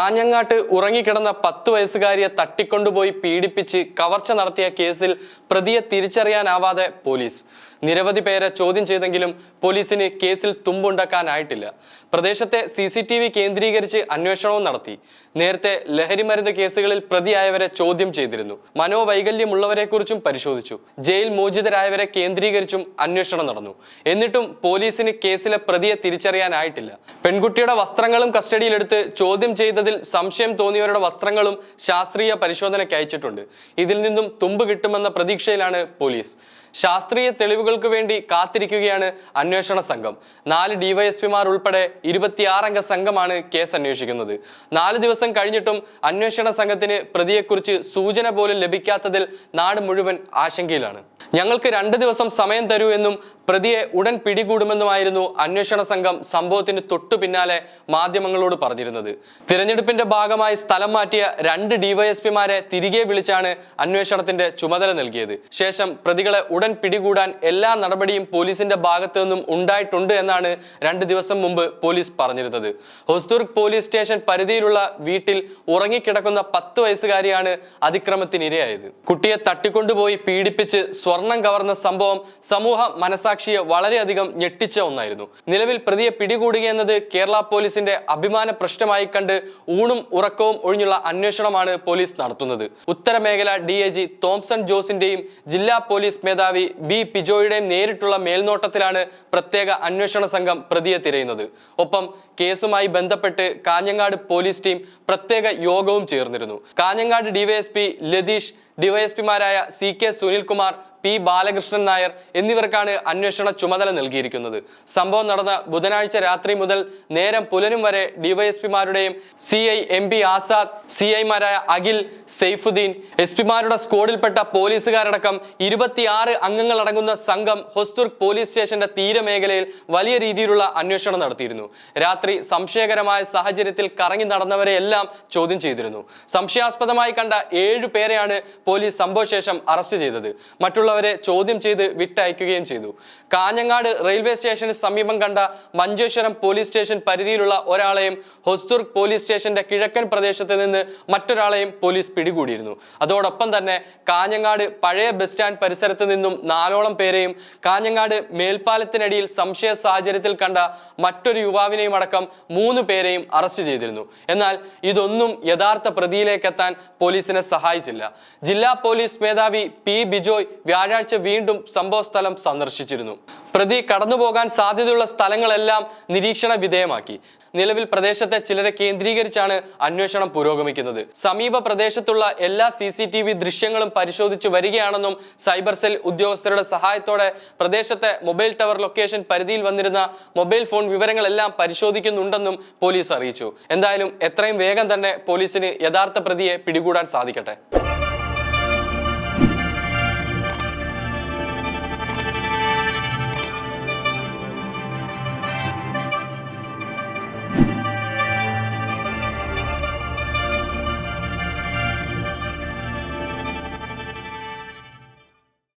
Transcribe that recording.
കാഞ്ഞങ്ങാട്ട് ഉറങ്ങിക്കിടന്ന 10 വയസ്സുകാരിയെ തട്ടിക്കൊണ്ടുപോയി പീഡിപ്പിച്ച് കവർച്ച നടത്തിയ കേസിൽ പ്രതിയെ തിരിച്ചറിയാനാവാതെ പോലീസ്. നിരവധി പേരെ ചോദ്യം ചെയ്തെങ്കിലും പോലീസിന് കേസിൽ തുമ്പുണ്ടാക്കാനായിട്ടില്ല. പ്രദേശത്തെ CCTV കേന്ദ്രീകരിച്ച് അന്വേഷണവും നടത്തി. നേരത്തെ ലഹരിമരുന്ന് കേസുകളിൽ പ്രതിയായവരെ ചോദ്യം ചെയ്തിരുന്നു. മനോവൈകല്യമുള്ളവരെക്കുറിച്ചും പരിശോധിച്ചു. ജയിൽ മോചിതരായവരെ കേന്ദ്രീകരിച്ചും അന്വേഷണം നടന്നു. എന്നിട്ടും പോലീസിന് കേസിലെ പ്രതിയെ തിരിച്ചറിയാനായിട്ടില്ല. പെൺകുട്ടിയുടെ വസ്ത്രങ്ങളും കസ്റ്റഡിയിലെടുത്ത് ചോദ്യം ചെയ്തതിൽ സംശയം തോന്നിയവരുടെ വസ്ത്രങ്ങളും ശാസ്ത്രീയ പരിശോധനയ്ക്ക് അയച്ചിട്ടുണ്ട്. ഇതിൽ നിന്നും തുമ്പ് കിട്ടുമെന്ന പ്രതീക്ഷയിലാണ് പോലീസ്. ശാസ്ത്രീയ തെളിവുകൾക്ക് വേണ്ടി കാത്തിരിക്കുകയാണ് അന്വേഷണ സംഘം. 4 DYSPമാർ ഉൾപ്പെടെ 26 അംഗ സംഘമാണ് കേസ് അന്വേഷിക്കുന്നത്. 4 ദിവസം കഴിഞ്ഞിട്ടും അന്വേഷണ സംഘത്തിന് പ്രതിയെക്കുറിച്ച് സൂചന പോലും ലഭിക്കാത്തതിൽ നാട് മുഴുവൻ ആശങ്കയിലാണ്. ഞങ്ങൾക്ക് 2 ദിവസം സമയം തരൂ എന്നും പ്രതിയെ ഉടൻ പിടികൂടുമെന്നുമായിരുന്നു അന്വേഷണ സംഘം സംഭവത്തിന് തൊട്ടു പിന്നാലെ മാധ്യമങ്ങളോട് പറഞ്ഞിരുന്നത്. തിരഞ്ഞെടുപ്പിന്റെ ഭാഗമായി സ്ഥലം മാറ്റിയ 2 DYSPമാരെ തിരികെ വിളിച്ചാണ് അന്വേഷണത്തിന്റെ ചുമതല നൽകിയത്. ശേഷം പ്രതികളെ ഉടൻ പിടികൂടാൻ എല്ലാ നടപടിയും പോലീസിന്റെ ഭാഗത്തു നിന്നും ഉണ്ടായിട്ടുണ്ട് എന്നാണ് 2 ദിവസം മുമ്പ് പോലീസ് പറഞ്ഞിരുന്നത്. ഹൊസ്ദുർഗ് പോലീസ് സ്റ്റേഷൻ പരിധിയിലുള്ള വീട്ടിൽ ഉറങ്ങിക്കിടക്കുന്ന 10 വയസ്സുകാരിയാണ് അതിക്രമത്തിനിരയായത്. കുട്ടിയെ തട്ടിക്കൊണ്ടുപോയി പീഡിപ്പിച്ച് സ്വർണം കവർന്ന സംഭവം സമൂഹ മനസാക്ഷിയെ വളരെയധികം ഞെട്ടിച്ച ഒന്നായിരുന്നു. നിലവിൽ പ്രതിയെ പിടികൂടുകയെന്നത് കേരള പോലീസിന്റെ അഭിമാന പ്രശ്നമായി കണ്ട് ഊണും ഉറക്കവും ഒഴിഞ്ഞുള്ള അന്വേഷണമാണ് പോലീസ് നടത്തുന്നത്. ഉത്തരമേഖല DIG തോംസൺ ജോസിന്റെയും ജില്ലാ പോലീസ് മേധാവി B പിജോയുടെയും നേരിട്ടുള്ള മേൽനോട്ടത്തിലാണ് പ്രത്യേക അന്വേഷണ സംഘം പ്രതിയെ തിരയുന്നത്. ഒപ്പം കേസുമായി ബന്ധപ്പെട്ട് കാഞ്ഞങ്ങാട് പോലീസ് ടീം പ്രത്യേക യോഗവും ചേർന്നിരുന്നു. Kanhangad DYSP Latheesh, DYSPമാരായ CK Sunilkumar, P Balakrishnan Nair എന്നിവർക്കാണ് അന്വേഷണ ചുമതല നൽകിയിരിക്കുന്നത്. സംഭവം നടന്ന ബുധനാഴ്ച രാത്രി മുതൽ നേരം പുലരും വരെ DYSPമാരുടെയും CI MP Azad, CIമാരായ Akhil, Saifuddin, SP മാരുടെ സ്ക്വാഡിൽപ്പെട്ട പോലീസുകാരടക്കം 26 അംഗങ്ങൾ അടങ്ങുന്ന സംഘം ഹൊസ്ദുർഗ് പോലീസ് സ്റ്റേഷന്റെ തീരമേഖലയിൽ വലിയ രീതിയിലുള്ള അന്വേഷണം നടത്തിയിരുന്നു. രാത്രി സംശയകരമായ സാഹചര്യത്തിൽ കറങ്ങി നടന്നവരെയെല്ലാം ചോദ്യം ചെയ്തിരുന്നു. സംശയാസ്പദമായി കണ്ട 7 പേരെയാണ് പോലീസ് സംഭവശേഷം അറസ്റ്റ് ചെയ്തത്. മറ്റുള്ളവരെ ചോദ്യം ചെയ്ത് വിട്ടയക്കുകയും ചെയ്തു. കാഞ്ഞങ്ങാട് റെയിൽവേ സ്റ്റേഷന് സമീപം കണ്ട മഞ്ചേശ്വരം പോലീസ് സ്റ്റേഷൻ പരിധിയിലുള്ള ഒരാളെയും ഹൊസ്ദുർഗ് പോലീസ് സ്റ്റേഷന്റെ കിഴക്കൻ പ്രദേശത്ത് നിന്ന് മറ്റൊരാളെയും പോലീസ് പിടികൂടിയിരുന്നു. അതോടൊപ്പം തന്നെ കാഞ്ഞങ്ങാട് പഴയ ബസ് സ്റ്റാൻഡ് പരിസരത്ത് നിന്നും 4ഓളം പേരെയും കാഞ്ഞങ്ങാട് മേൽപ്പാലത്തിനടിയിൽ സംശയ സാഹചര്യത്തിൽ കണ്ട മറ്റൊരു യുവാവിനെയും അടക്കം 3 പേരെയും അറസ്റ്റ് ചെയ്തിരുന്നു. എന്നാൽ ഇതൊന്നും യഥാർത്ഥ പ്രതിയിലേക്ക് എത്താൻ പോലീസിനെ സഹായിച്ചില്ല. ജില്ലാ പോലീസ് മേധാവി P ബിജോയ് വ്യാഴാഴ്ച വീണ്ടും സംഭവ സ്ഥലം സന്ദർശിച്ചിരുന്നു. പ്രതി കടന്നുപോകാൻ സാധ്യതയുള്ള സ്ഥലങ്ങളെല്ലാം നിരീക്ഷണ വിധേയമാക്കി. നിലവിൽ പ്രദേശത്തെ ചിലരെ കേന്ദ്രീകരിച്ചാണ് അന്വേഷണം പുരോഗമിക്കുന്നത്. സമീപ പ്രദേശത്തുള്ള എല്ലാ CCTV ദൃശ്യങ്ങളും പരിശോധിച്ചു വരികയാണെന്നും സൈബർ സെൽ ഉദ്യോഗസ്ഥരുടെ സഹായത്തോടെ പ്രദേശത്തെ മൊബൈൽ ടവർ ലൊക്കേഷൻ പരിധിയിൽ വന്നിരുന്ന മൊബൈൽ ഫോൺ വിവരങ്ങളെല്ലാം പരിശോധിക്കുന്നുണ്ടെന്നും പോലീസ് അറിയിച്ചു. എന്തായാലും എത്രയും വേഗം തന്നെ പോലീസിന് യഥാർത്ഥ പ്രതിയെ പിടികൂടാൻ സാധിക്കട്ടെ.